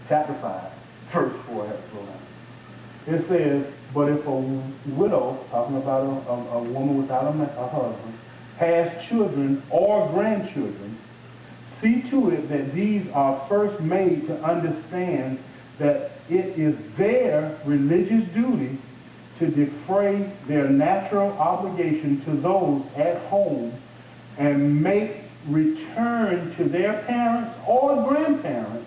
chapter 5, verse 4, I have to slow down. It says, but if a widow, talking about a woman without a husband, has children or grandchildren, see to it that these are first made to understand that it is their religious duty to defray their natural obligation to those at home and make return to their parents or grandparents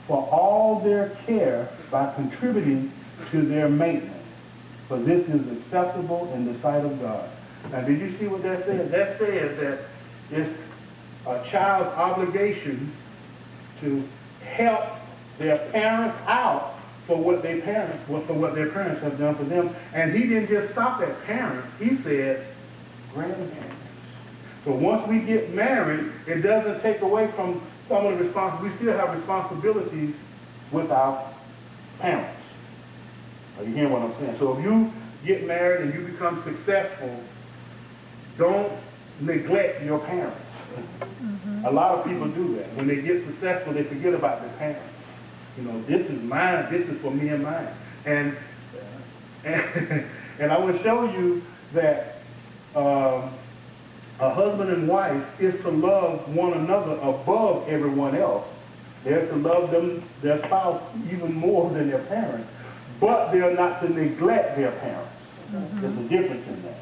for all their care by contributing to their maintenance. For this is acceptable in the sight of God. Now, did you see what that says? That says that it's a child's obligation to help their parents out for what their parents have done for them. And he didn't just stop at parents. He said grandparents. So once we get married, it doesn't take away from some of the responsibilities. We still have responsibilities with our parents. Are you hearing what I'm saying? So if you get married and you become successful, don't neglect your parents. A lot of people do that. When they get successful, they forget about their parents. You know, this is mine, this is for me and mine. And I will show you that a husband and wife is to love one another above everyone else. They're to love their spouse even more than their parents. But they're not to neglect their parents. There's a difference in that.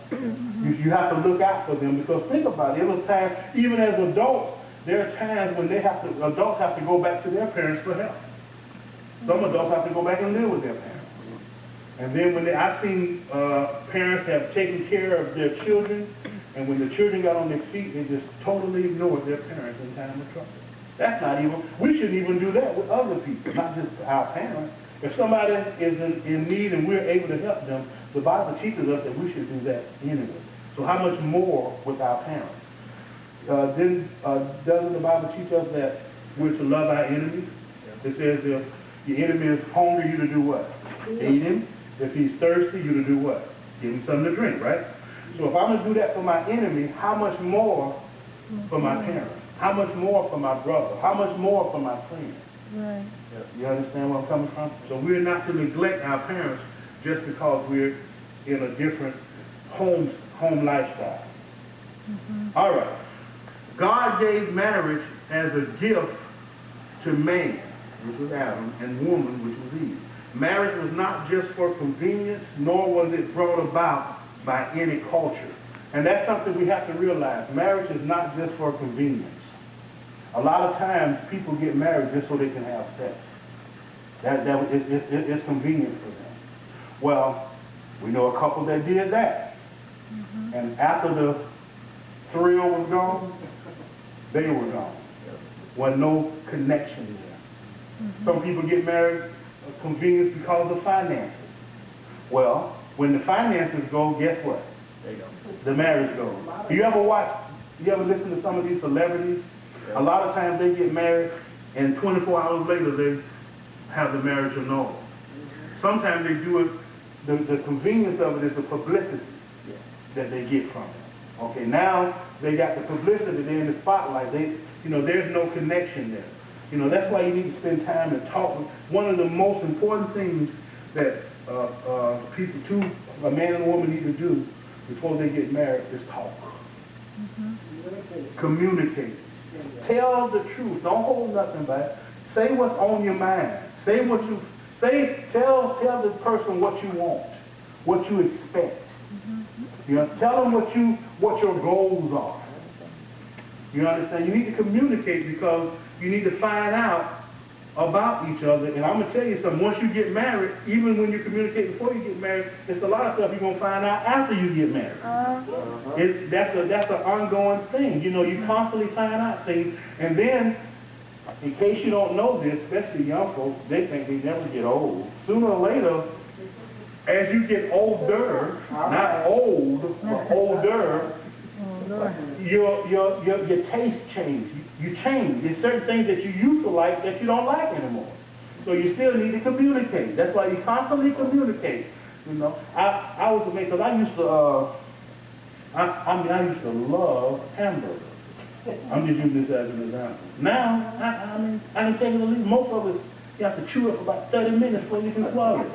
You have to look out for them, because think about it. There was times, even as adults, there are times when adults have to go back to their parents for help. Some adults have to go back and live with their parents. And then I've seen parents have taken care of their children, and when the children got on their feet, they just totally ignored their parents in time of trouble. That's not even, we shouldn't even do that with other people, not just our parents. If somebody is in need and we're able to help them, the Bible teaches us that we should do that anyway. So how much more with our parents? Doesn't the Bible teach us that we're to love our enemies? It says if your enemy is hungry, you to do what? Feed him. If he's thirsty, you to do what? Give him something to drink, right? So if I'm going to do that for my enemy, how much more for my parents? How much more for my brother? How much more for my friend? Right. You understand where I'm coming from? So we're not to neglect our parents just because we're in a different home lifestyle. All right. God gave marriage as a gift to man, which was Adam, and woman, which was Eve. Marriage was not just for convenience, nor was it brought about by any culture. And that's something we have to realize. Marriage is not just for convenience. A lot of times people get married just so they can have sex. It's convenient for them. Well, we know a couple that did that. And after the thrill was gone, they were gone. Wasn't no connection there. Some people get married convenience because of finances. Well, when the finances go, guess what? The marriage goes. You ever listen to some of these celebrities? A lot of times they get married and 24 hours later they have the marriage annulled. Sometimes they do it, the convenience of it is the publicity that they get from it. Okay, now they got the publicity, they're in the spotlight, there's no connection there. That's why you need to spend time and talk. One of the most important things that a man and a woman need to do before they get married is talk. Communicate. Tell the truth. Don't hold nothing back. Say what's on your mind. Tell the person what you want, what you expect. Tell them what your goals are. You understand? You need to communicate, because you need to find out about each other. And I'm going to tell you something. Once you get married, even when you communicate before you get married, there's a lot of stuff you're going to find out after you get married. That's an ongoing thing. You constantly find out things. And then, in case you don't know this, especially young folks, they think they never get old. Sooner or later, as you get older, not old, but older, your taste changes. You change. There's certain things that you used to like that you don't like anymore. So you still need to communicate. That's why you constantly communicate. I was amazed, because I used to love hamburgers. I'm just using this as an example. Now, I can take it or leave. Most of us You have to chew it for about 30 minutes before you can swallow it.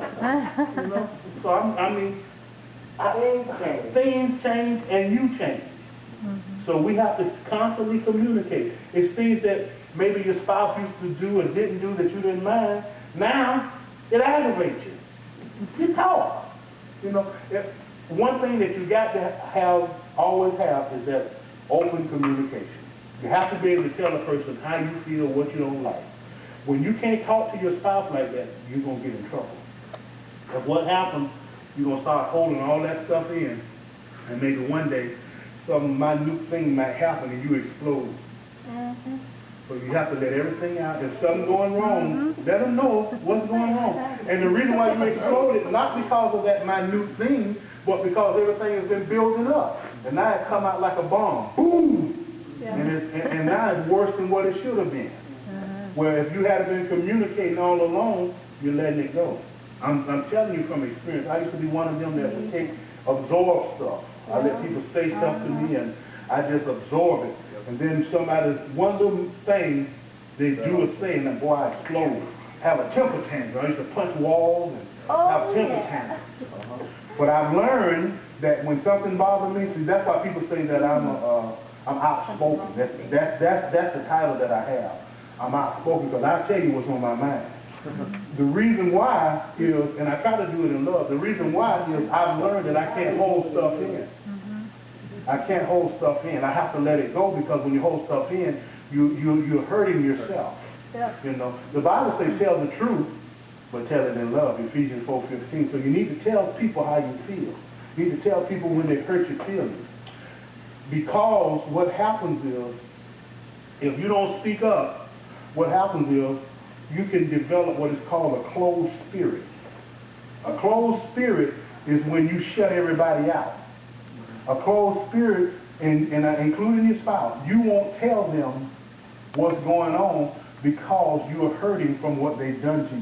You know? So I mean, things change and you change. So we have to constantly communicate. It's things that maybe your spouse used to do or didn't do that you didn't mind. Now, it aggravates you. You talk. You know, one thing that you got to always have is that open communication. You have to be able to tell a person how you feel, what you don't like. When you can't talk to your spouse like that, you're going to get in trouble. Because what happens, you're going to start holding all that stuff in, and maybe one day, some minute thing might happen and you explode. So you have to let everything out. If something's going wrong, let them know what's going wrong. And the reason why you exploded, not because of that minute thing, but because everything has been building up. And now it come out like a bomb. Boom! And now it's worse than what it should have been. Where if you had been communicating all along, you're letting it go. I'm telling you from experience. I used to be one of them that would absorb stuff. I let people say stuff to me and I just absorb it. And then one little thing they do or say, and then boy, I explode. Have a temper tantrum. I used to punch walls and have temper tantrums. But I've learned that when something bothers me, see, that's why people say that I'm outspoken. That's the title that I have. I'm outspoken because I tell you what's on my mind. The reason why is, and I try to do it in love, the reason why is I've learned that I can't hold stuff in. I can't hold stuff in. I have to let it go because when you hold stuff in, you're hurting yourself. You know, the Bible says tell the truth, but tell it in love, Ephesians 4:15. So you need to tell people how you feel. You need to tell people when they hurt your feelings. Because what happens is, if you don't speak up, what happens is, you can develop what is called a closed spirit. A closed spirit is when you shut everybody out. A closed spirit, including your spouse, you won't tell them what's going on because you're hurting from what they've done to you.